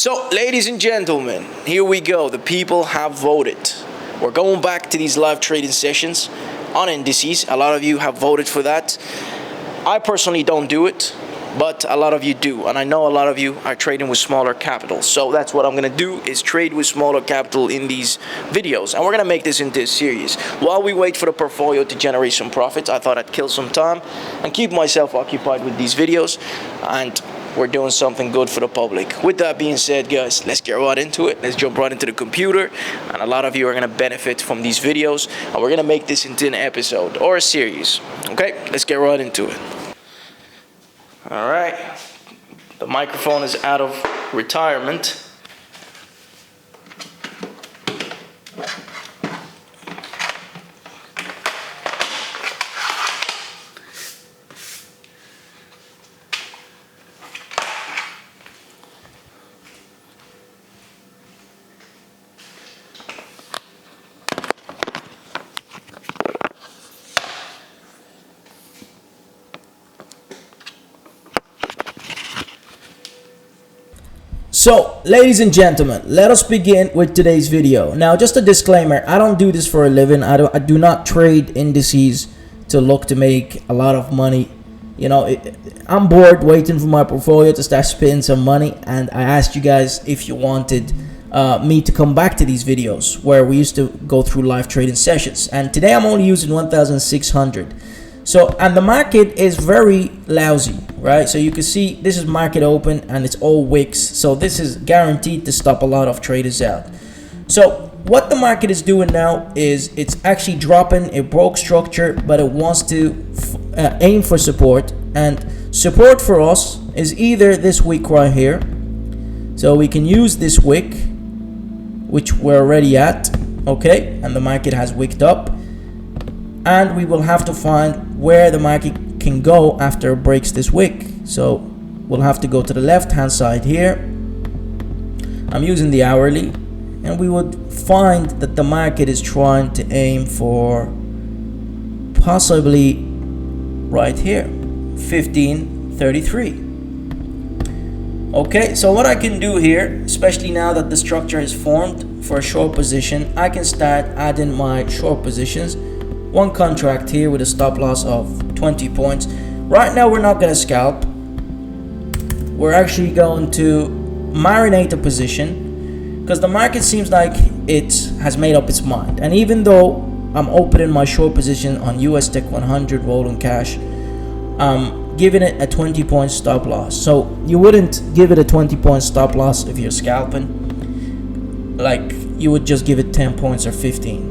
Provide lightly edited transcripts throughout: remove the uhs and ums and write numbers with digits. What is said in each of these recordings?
So, ladies and gentlemen, here we go. The people have voted. We're going back to these live trading sessions on indices. A lot of you have voted for that. I personally don't do it, but a lot of you do. And I know a lot of you are trading with smaller capital. So that's what I'm going to do, is trade with smaller capital in these videos. And we're going to make this into a series. While we wait for the portfolio to generate some profits, I thought I'd kill some time and keep myself occupied with these videos. And we're doing something good for the public. With that being said, guys, let's get right into it. Let's jump right into the computer. And a lot of you are going to benefit from these videos. And we're going to make this into an episode or a series. Okay, let's get right into it. All right. The microphone is out of retirement. So, ladies and gentlemen, let us begin with today's video. Now, just a disclaimer, I don't do this for a living. I do not trade indices to look to make a lot of money. You know, I'm bored waiting for my portfolio to start spending some money, and I asked you guys if you wanted me to come back to these videos where we used to go through live trading sessions. And today I'm only using 1,600. So, and the market is very lousy, right? So you can see this is market open and it's all wicks. So this is guaranteed to stop a lot of traders out. So what the market is doing now is it's actually dropping. It broke structure, but it wants to aim for support. And support for us is either this wick right here. So we can use this wick, which we're already at, okay? And the market has wicked up. And we will have to find where the market can go after it breaks this wick. So we'll have to go to the left hand side here. I'm using the hourly, and we would find that the market is trying to aim for possibly right here, 1533. Okay, so what I can do here, especially now that the structure is formed for a short position, I can start adding my short positions. One contract here with a stop loss of 20 points. Right now we're not going to scalp. We're actually going to marinate a position because the market seems like it has made up its mind. And even though I'm opening my short position on US Tech 100 rolling cash, I'm giving it a 20 point stop loss. So you wouldn't give it a 20 point stop loss if you're scalping. Like you would just give it 10 points or 15.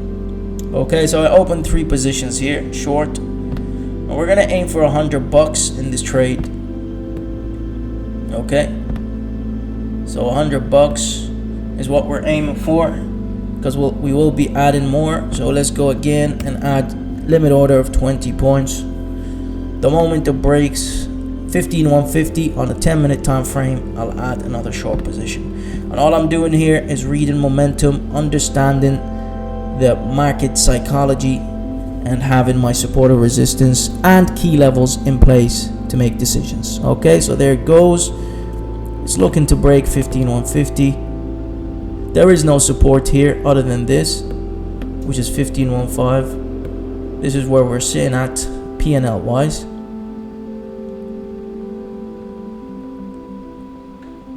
Okay, so I opened 3 positions here, short. And we're gonna aim for $100 in this trade. Okay, so $100 is what we're aiming for, because we will be adding more. So let's go again and add limit order of 20 points. The moment it breaks 15,150 on a 10-minute time frame, I'll add another short position. And all I'm doing here is reading momentum, understanding the market psychology, and having my support or resistance and key levels in place to make decisions. Okay, so there it goes. It's looking to break 15,150. There is no support here other than this, which is 15,15. This is where we're sitting at PNL wise.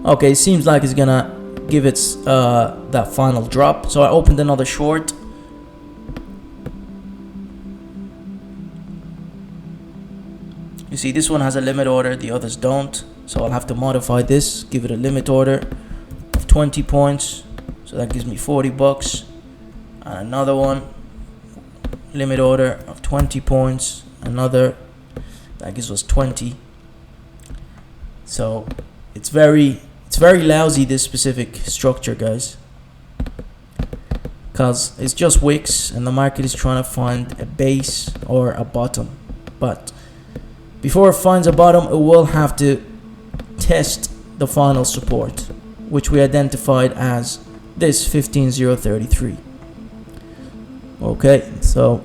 Okay, it seems like it's gonna give its that final drop. So I opened another short. You see, this one has a limit order, the others don't. So I'll have to modify this, give it a limit order of 20 points. So that gives me $40. And another one, limit order of 20 points. Another, that gives us 20. So it's very lousy, this specific structure, guys. Because it's just wicks and the market is trying to find a base or a bottom. But before it finds a bottom, it will have to test the final support, which we identified as this 15,033. Okay, so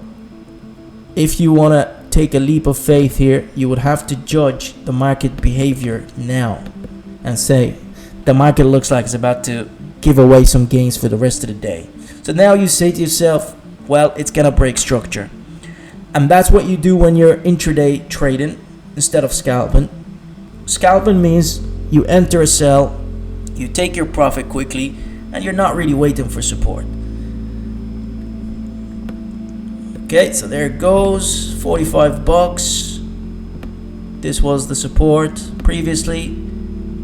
if you want to take a leap of faith here, you would have to judge the market behavior now and say, the market looks like it's about to give away some gains for the rest of the day. So now you say to yourself, well, it's gonna break structure. And that's what you do when you're intraday trading instead of scalping. Scalping means you enter a sell, you take your profit quickly, and you're not really waiting for support. Okay, so there it goes, 45 bucks. This was the support previously.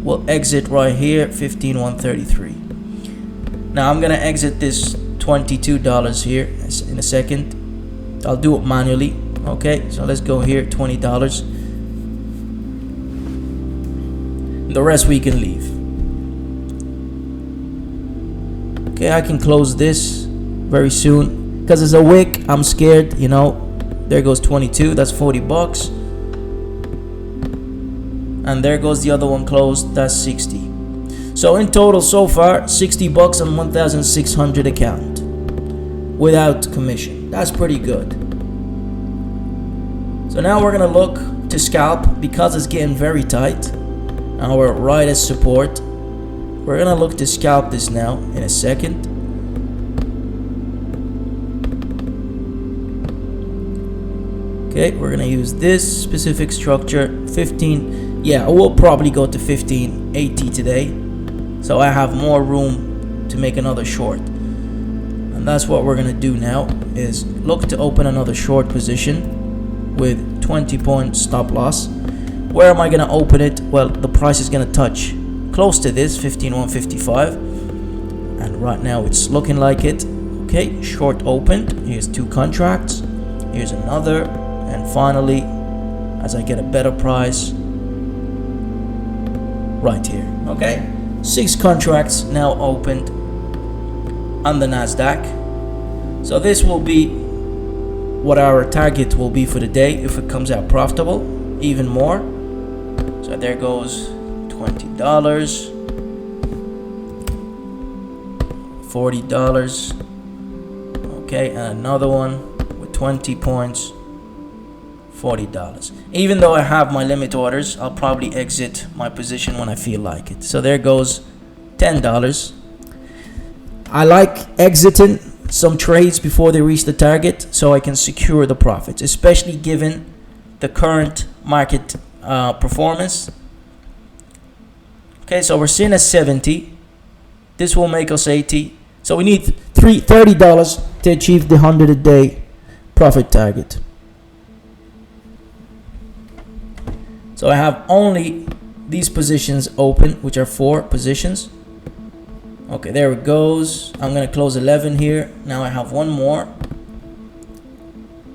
We'll exit right here, 15,133. Now I'm gonna exit this $22 here in a second. I'll do it manually. Okay, so let's go here, $20. The rest we can leave. Okay, I can close this very soon because it's a wick. I'm scared, you know. There goes 22. That's 40 bucks. And there goes the other one closed. That's 60. So in total so far, 60 bucks on 1,600 account without commission. That's pretty good. So now we're gonna look to scalp because it's getting very tight. Now we're right at support. We're gonna look to scalp this now in a second. Okay, we're gonna use this specific structure, 15. Yeah, I will probably go to 1580 today. So I have more room to make another short. And that's what we're gonna do now, is look to open another short position with 20 point stop loss. Where am I gonna open it? Well, the price is gonna touch close to this, 15,155. And right now it's looking like it. Okay, short opened. Here's 2 contracts. Here's another. And finally, as I get a better price, right here. Okay, 6 contracts now opened on the Nasdaq. So this will be what our target will be for the day if it comes out profitable, even more. So there goes $20, $40. Okay, and another one with 20 points, $40. Even though I have my limit orders, I'll probably exit my position when I feel like it. So there goes $10. I like exiting some trades before they reach the target so I can secure the profits, especially given the current market performance. Okay, so we're seeing a 70. This will make us 80. So we need $30 to achieve the 100 a day profit target. So I have only these positions open, which are 4 positions. Okay, there it goes. I'm gonna close 11 here. Now I have one more.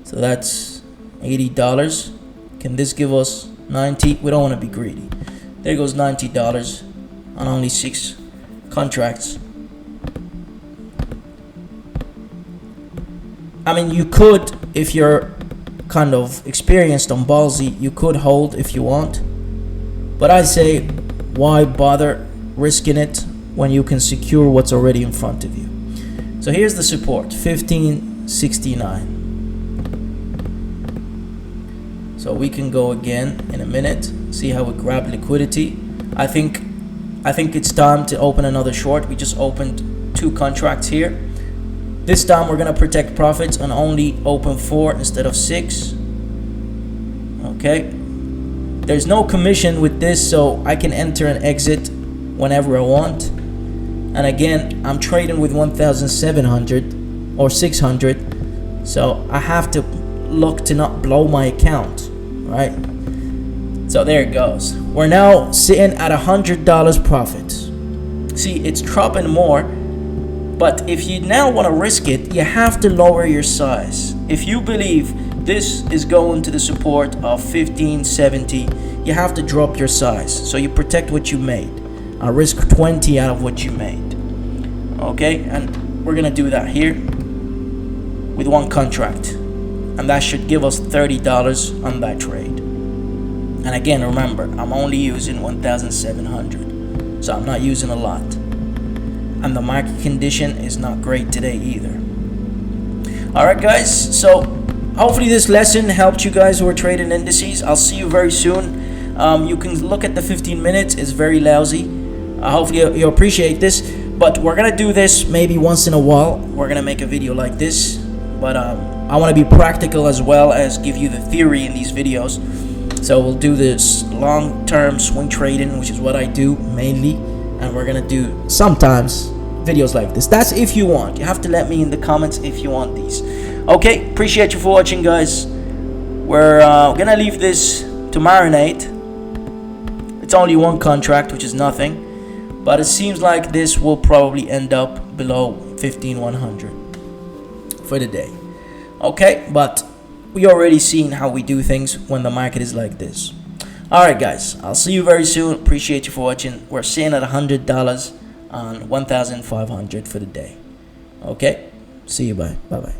So that's $80. Can this give us 90? We don't want to be greedy. There goes $90 on only 6 contracts. I mean, you could, if you're kind of experienced on ballsy, you could hold if you want. But I say, why bother risking it when you can secure what's already in front of you? So here's the support, 1569. So we can go again in a minute, see how we grab liquidity. I think it's time to open another short. We just opened 2 contracts here. This time we're gonna protect profits and only open 4 instead of 6. Okay. There's no commission with this, so I can enter and exit whenever I want. And again, I'm trading with 1,700 or 600, so I have to look to not blow my account, right? So there it goes. We're now sitting at $100 profit. See, it's dropping more, but if you now want to risk it, you have to lower your size. If you believe this is going to the support of 1570, you have to drop your size so you protect what you made. I risk 20 out of what you made. Okay, and we're gonna do that here with 1 contract, and that should give us $30 on that trade. And again, remember, I'm only using 1,700, so I'm not using a lot, and the market condition is not great today either. All right, guys, so hopefully this lesson helped you guys who are trading indices. I'll see you very soon. You can look at the 15 minutes. It's very lousy. Hopefully you appreciate this, but we're gonna do this maybe once in a while. We're gonna make a video like this, but I want to be practical as well as give you the theory in these videos. So we'll do this long-term swing trading, which is what I do mainly, and we're gonna do sometimes videos like this. That's if you want. You have to let me in the comments if you want these. Okay, appreciate you for watching, guys. We're gonna leave this to marinate. It's only one contract, which is nothing, but it seems like this will probably end up below 15,100 for the day. Okay, but we already seen how we do things when the market is like this. Alright guys, I'll see you very soon. Appreciate you for watching. We're sitting at $100 on 1,500 for the day. Okay, see you. Bye bye.